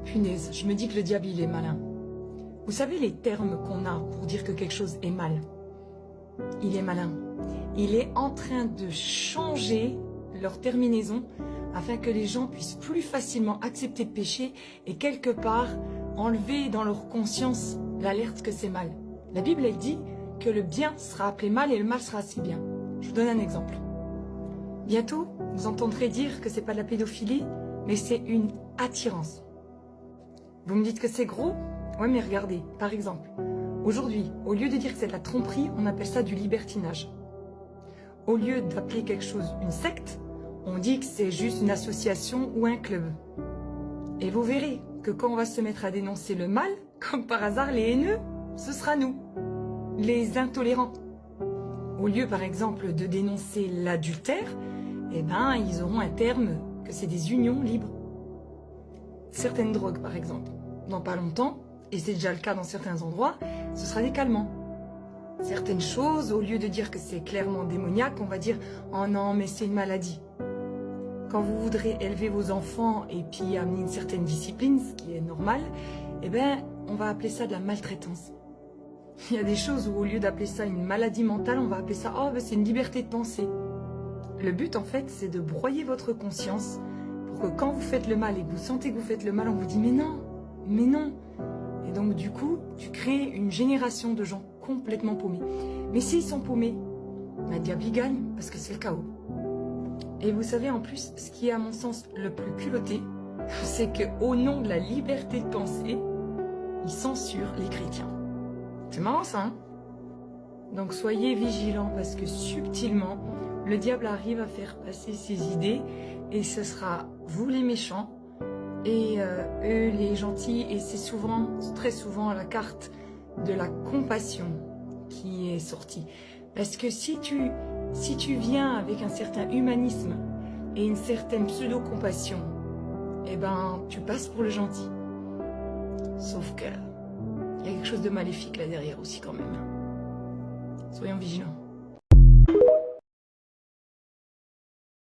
Punaise, je me dis que le diable, il est malin. Vous savez les termes qu'on a pour dire que quelque chose est mal? Il est malin. Il est en train de changer leur terminaison afin que les gens puissent plus facilement accepter le péché et quelque part enlever dans leur conscience l'alerte que c'est mal. La Bible, elle dit que le bien sera appelé mal et le mal sera assez bien. Je vous donne un exemple. Bientôt, vous entendrez dire que c'est pas de la pédophilie, mais c'est une attirance. Vous me dites que c'est gros? Ouais, mais regardez, par exemple, aujourd'hui, au lieu de dire que c'est de la tromperie, on appelle ça du libertinage. Au lieu d'appeler quelque chose une secte, on dit que c'est juste une association ou un club. Et vous verrez que quand on va se mettre à dénoncer le mal, comme par hasard, les haineux, ce sera nous, les intolérants. Au lieu, par exemple, de dénoncer l'adultère, eh ben, ils auront un terme que c'est des unions libres. Certaines drogues, par exemple, dans pas longtemps, et c'est déjà le cas dans certains endroits, ce sera des calmants. Certaines choses, au lieu de dire que c'est clairement démoniaque, on va dire « Oh non, mais c'est une maladie ». Quand vous voudrez élever vos enfants et puis amener une certaine discipline, ce qui est normal, eh ben, on va appeler ça de la maltraitance. Il y a des choses où au lieu d'appeler ça une maladie mentale, on va appeler ça « Oh, ben, c'est une liberté de penser ». Le but, en fait, c'est de broyer votre conscience pour que quand vous faites le mal et que vous sentez que vous faites le mal, on vous dit « Mais non, mais non ». Et donc, du coup, tu crées une génération de gens complètement paumés. Mais s'ils sont paumés, le diable y gagne parce que c'est le chaos. Et vous savez, en plus, ce qui est à mon sens le plus culotté, c'est qu'au nom de la liberté de penser, ils censurent les chrétiens. C'est marrant ça, hein? Donc soyez vigilants parce que subtilement, le diable arrive à faire passer ses idées et ce sera vous les méchants et eux les gentils. Et c'est souvent, très souvent, la carte de la compassion qui est sortie. Parce que si tu viens avec un certain humanisme et une certaine pseudo-compassion, eh ben, tu passes pour le gentil. Sauf que il y a quelque chose de maléfique là derrière aussi quand même. Soyons vigilants.